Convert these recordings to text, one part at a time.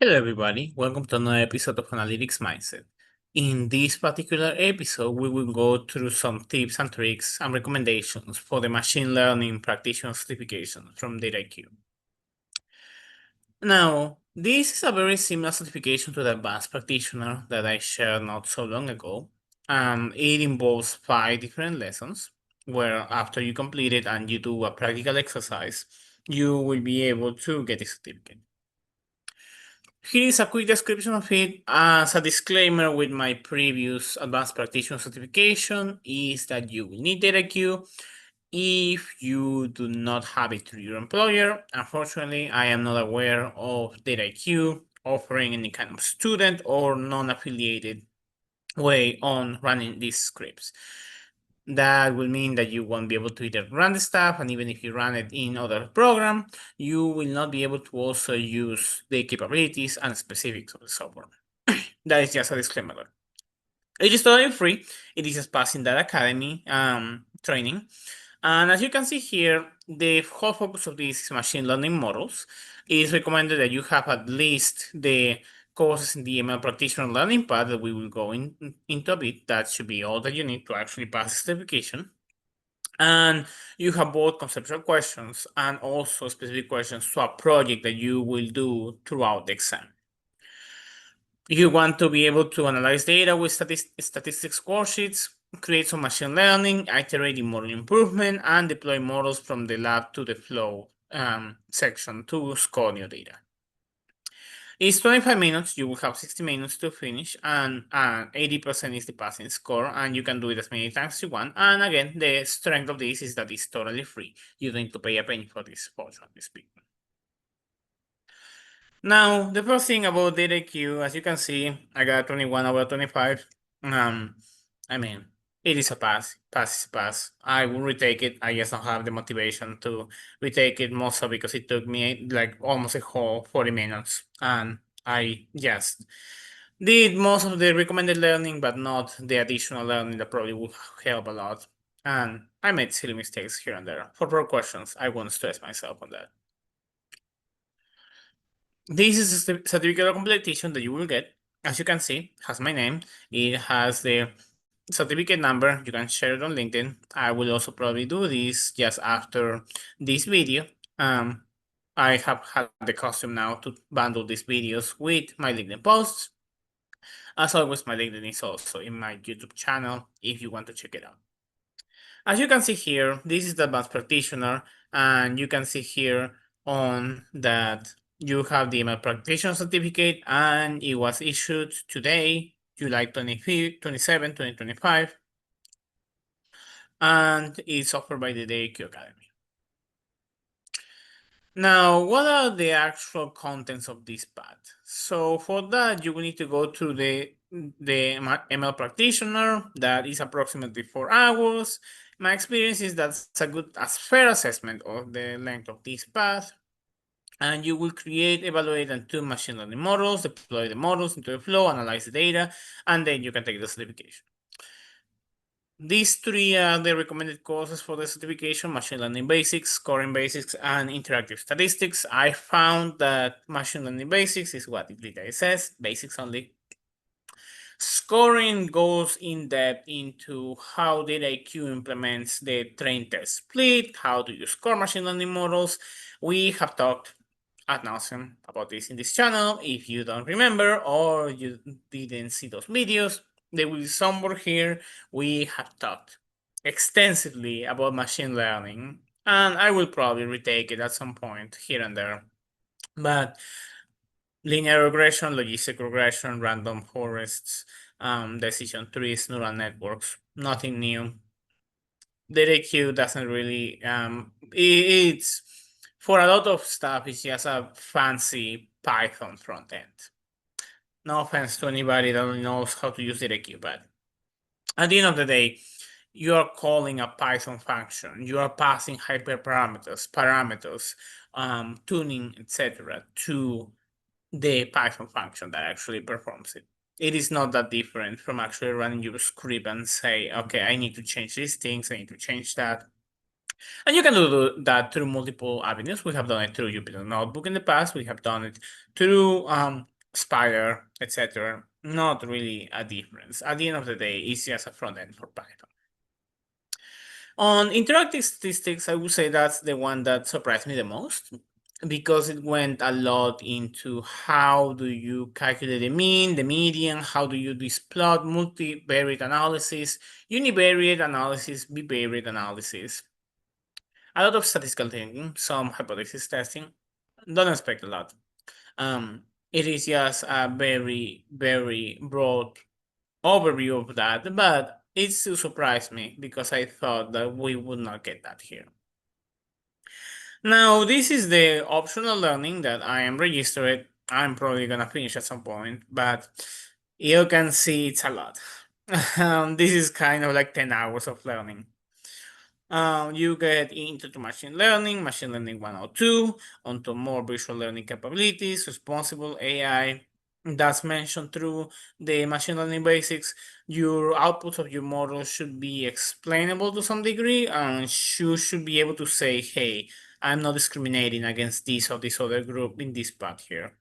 Hello, everybody. Welcome to another episode of Analytics Mindset. In this particular episode, we will go through some tips and tricks and recommendations for the machine learning practitioner certification from Dataiku. Now, this is a very similar certification to the advanced practitioner that I shared not so long ago. It involves 5 different lessons where after you complete it and you do a practical exercise, you will be able to get a certificate. Here is a quick description of it. As a disclaimer with my previous advanced practitioner certification is that you will need Dataiku if you do not have it through your employer. Unfortunately, I am not aware of Dataiku offering any kind of student or non-affiliated way on running these scripts. That will mean that you won't be able to either run the stuff, and even if you run it in other program, you will not be able to also use the capabilities and specifics of the software. That is just a disclaimer. It is totally free. It is just passing that academy training. And as you can see here, the whole focus of this is machine learning models. It is recommended that you have at least the courses in the ML practitioner learning path that we will go into a bit. That should be all that you need to actually pass the certification. And you have both conceptual questions and also specific questions to a project that you will do throughout the exam. You want to be able to analyze data with statistics worksheets, create some machine learning, iterate in model improvement, and deploy models from the lab to the flow section to score new data. It's 25 minutes, you will have 60 minutes to finish, and 80% is the passing score, and you can do it as many times as you want. And again, the strength of this is that it's totally free. You don't need to pay a penny for this, fortunately speaking. Now, the first thing about Dataiku, as you can see, I got 21 over 25. I mean, it is a pass. Pass is a pass. I will retake it. I just don't have the motivation to retake it, mostly because it took me like almost a whole 40 minutes. And I just did most of the recommended learning, but not the additional learning that probably would help a lot. And I made silly mistakes here and there. For pro questions, I won't stress myself on that. This is a certificate of completion that you will get. As you can see, has my name. It has the certificate number. You can share it on LinkedIn. I will also probably do this just after this video. I have had the custom now to bundle these videos with my LinkedIn posts. As always, my LinkedIn is also in my YouTube channel if you want to check it out. As you can see here, this is the advanced practitioner, and you can see here on that you have the ML practitioner certificate, and it was issued today, July 25th, 27, 2025, and it's offered by the Dataiku Academy. Now, what are the actual contents of this path? So for that, you will need to go to the ML practitioner. That is approximately 4 hours. My experience is that's a fair assessment of the length of this path. And you will create, evaluate, and tune machine learning models, deploy the models into the flow, analyze the data, and then you can take the certification. These 3 are the recommended courses for the certification: machine learning basics, scoring basics, and interactive statistics. I found that machine learning basics is what it literally says, basics only. Scoring goes in depth into how Dataiku implements the train test split, how do you score machine learning models. We have talked ad nauseum about this in this channel. If you don't remember or you didn't see those videos, they will be somewhere here. We have talked extensively about machine learning, and I will probably retake it at some point here and there. But linear regression, logistic regression, random forests, decision trees, neural networks, nothing new. Dataiku doesn't really, it's for a lot of stuff, it's just a fancy Python front end. No offense to anybody that knows how to use Dataiku, but at the end of the day, you are calling a Python function. You are passing hyperparameters, parameters, tuning, etc., to the Python function that actually performs it. It is not that different from actually running your script and say, okay, I need to change these things, I need to change that. And you can do that through multiple avenues. We have done it through Jupyter Notebook in the past. We have done it through Spider, etc. Not really a difference. At the end of the day, it's just a front end for Python. On interactive statistics, I would say that's the one that surprised me the most because it went a lot into how do you calculate the mean, the median, how do you do this plot, multivariate analysis, univariate analysis, bivariate analysis, a lot of statistical thinking, some hypothesis testing. Don't expect a lot. It is just a very, very broad overview of that, but it still surprised me because I thought that we would not get that here. Now, this is the optional learning that I am registered. I'm probably gonna finish at some point, but you can see it's a lot. This is kind of like 10 hours of learning. You get into the machine learning 102, onto more visual learning capabilities, responsible AI. That's mentioned through the machine learning basics. Your outputs of your model should be explainable to some degree, and you should be able to say, hey, I'm not discriminating against this or this other group in this part here.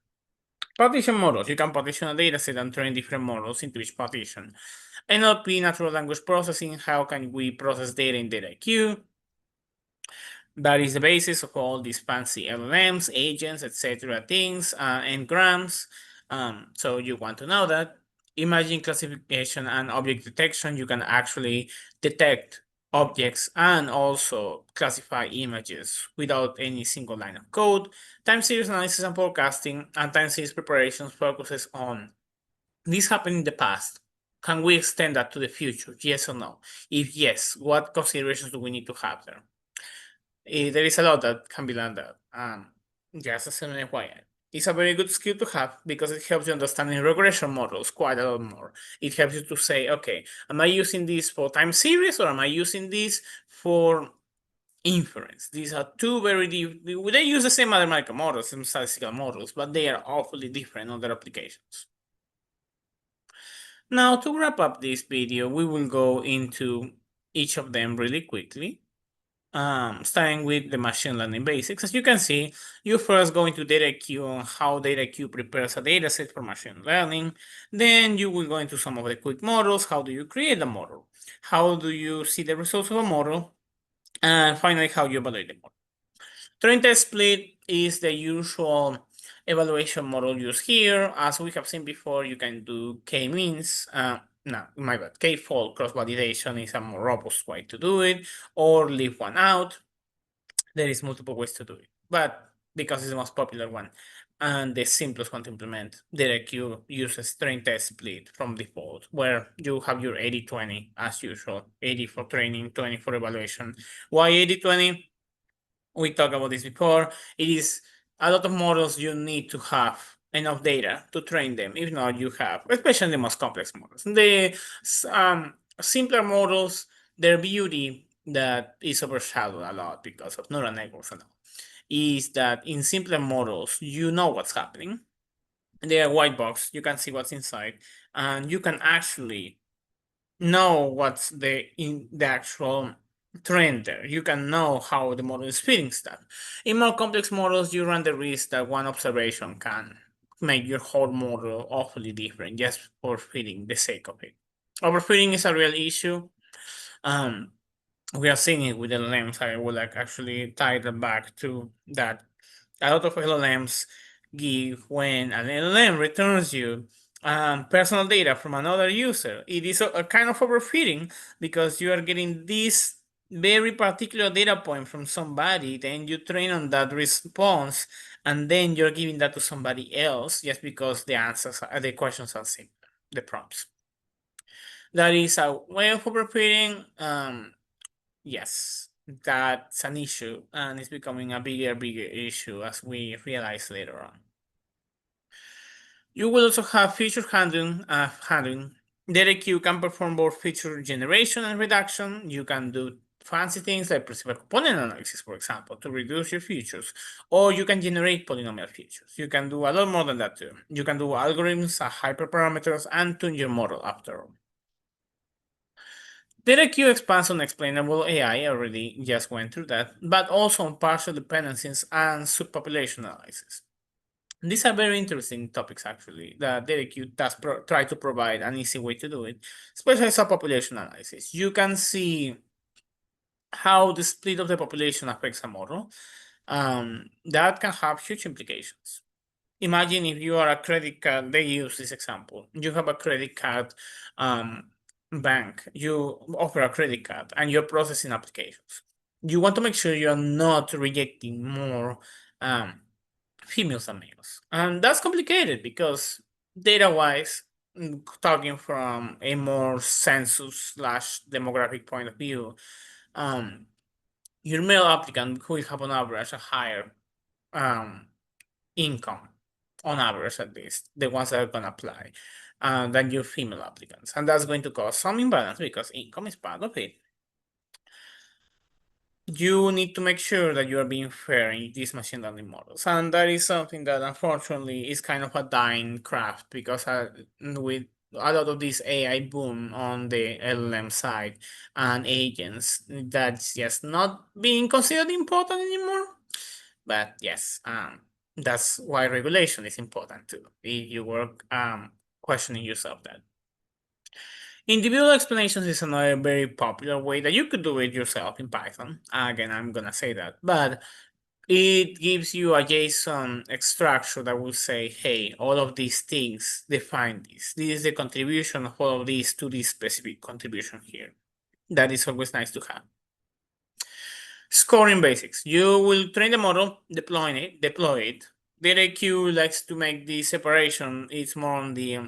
Partition models. You can partition a dataset and train different models into each partition. NLP, natural language processing. How can we process data in Dataiku? That is the basis of all these fancy LLMs, agents, etc. things, and grams. So you want to know that. Imagine classification and object detection. You can actually detect objects and also classify images without any single line of code. Time series analysis and forecasting and time series preparations focuses on this happened in the past. Can we extend that to the future? Yes or no? If yes, what considerations do we need to have there? There is a lot that can be done there. Just as an FYI. It's a very good skill to have because it helps you understanding regression models quite a lot more. It helps you to say, okay, am I using this for time series or am I using this for inference? These are two very they use the same mathematical models, same statistical models, but they are awfully different on their applications. Now, to wrap up this video, we will go into each of them really quickly. Starting with the machine learning basics. As you can see, you first go into Dataiku on how Dataiku prepares a dataset for machine learning. Then you will go into some of the quick models. How do you create a model? How do you see the results of a model? And finally, how you evaluate the model. Train test split is the usual evaluation model used here. As we have seen before, you can do k-means. No, my bad. K-fold cross-validation is a more robust way to do it, or leave one out. There is multiple ways to do it, but because it's the most popular one and the simplest one to implement, Direct-Q uses train test split from default, where you have your 80-20 as usual, 80 for training, 20 for evaluation. Why 80-20? We talked about this before. It is a lot of models you need to have enough data to train them. If not, you have, especially the most complex models. The simpler models, their beauty that is overshadowed a lot because of neural networks and all, is that in simpler models, you know what's happening. They are white box, you can see what's inside, and you can actually know what's the actual trend there. You can know how the model is fitting stuff. In more complex models, you run the risk that one observation can make your whole model awfully different just for fitting the sake of it. Overfitting is a real issue. We are seeing it with LLMs. I would like actually tie that back to that. A lot of LLMs give when an LLM returns you personal data from another user. It is a kind of overfitting because you are getting this very particular data point from somebody, then you train on that response, and then you're giving that to somebody else just because the answers, the questions are simple, the prompts. That is a way of overfitting. Yes, that's an issue, and it's becoming a bigger issue as we realize later on. You will also have feature handling. DataQ can perform both feature generation and reduction. You can do fancy things like perceivable component analysis, for example, to reduce your features, or you can generate polynomial features. You can do a lot more than that too. You can do algorithms, hyperparameters, and tune your model after all. DataQ expands on explainable AI, I already just went through that, but also on partial dependencies and subpopulation analysis. These are very interesting topics, actually, that Dataiku does try to provide an easy way to do it, especially subpopulation analysis. You can see how the split of the population affects a model. That can have huge implications. Imagine if you are a credit card, they use this example. You have a credit card bank, you offer a credit card, and you're processing applications. You want to make sure you're not rejecting more females than males. And that's complicated because data-wise, talking from a more census slash demographic point of view, um, your male applicant will have on average a higher income, on average at least, the ones that are going to apply, than your female applicants. And that's going to cause some imbalance because income is part of it. You need to make sure that you are being fair in these machine learning models. And that is something that unfortunately is kind of a dying craft because with a lot of this AI boom on the LLM side and agents, that's just not being considered important anymore. But yes, that's why regulation is important too. If you were questioning yourself that. Individual explanations is another very popular way that you could do it yourself in Python. Again, I'm gonna say that, but it gives you a JSON extraction that will say, hey, all of these things define this. This is the contribution of all of these to this specific contribution here. That is always nice to have. Scoring basics. You will train the model, deploy it. Dataiku likes to make the separation. It's more on the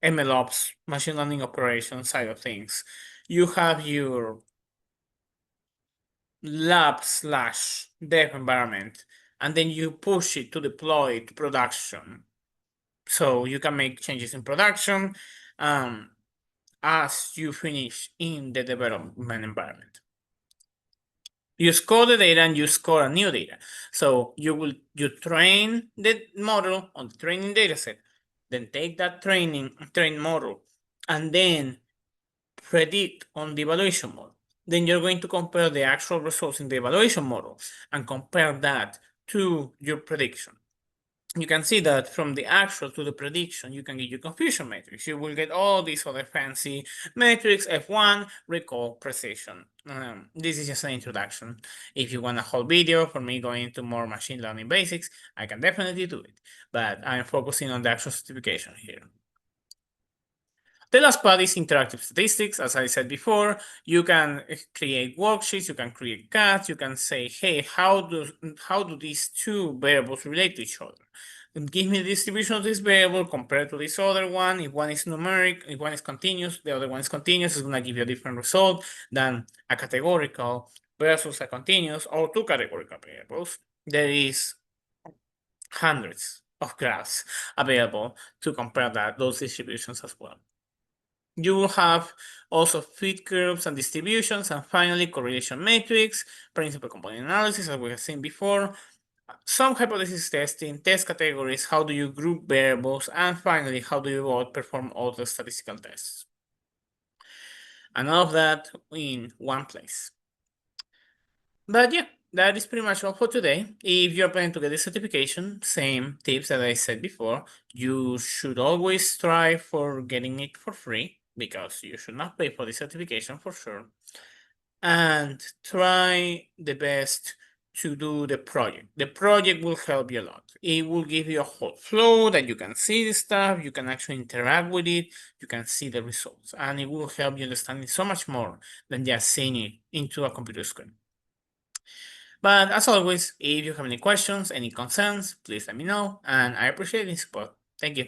MLOps, machine learning operation side of things. You have your lab slash dev environment, and then you push it to deploy it to production. So you can make changes in production as you finish in the development environment. You score the data and you score a new data. So you train the model on the training data set, then take that trained model and then predict on the evaluation model. Then you're going to compare the actual results in the evaluation model and compare that to your prediction. You can see that from the actual to the prediction, you can get your confusion matrix. You will get all these other fancy metrics, F1, recall, precision. This is just an introduction. If you want a whole video for me going into more machine learning basics, I can definitely do it. But I'm focusing on the actual certification here. The last part is interactive statistics. As I said before, you can create worksheets, you can create cards, you can say, hey, how do these two variables relate to each other? And give me the distribution of this variable compared to this other one. If one is numeric, if one is continuous, the other one is continuous, it's going to give you a different result than a categorical versus a continuous or two categorical variables. There is hundreds of graphs available to compare those distributions as well. You will have also fit curves and distributions, and finally correlation matrix, principal component analysis, as we have seen before, some hypothesis testing, test categories, how do you group variables, and finally, how do you perform all the statistical tests. And all of that in one place. But yeah, that is pretty much all for today. If you're planning to get the certification, same tips that I said before, you should always strive for getting it for free because you should not pay for the certification for sure. And try the best to do the project. The project will help you a lot. It will give you a whole flow that you can see the stuff, you can actually interact with it, you can see the results, and it will help you understand it so much more than just seeing it into a computer screen. But as always, if you have any questions, any concerns, please let me know, and I appreciate the support. Thank you.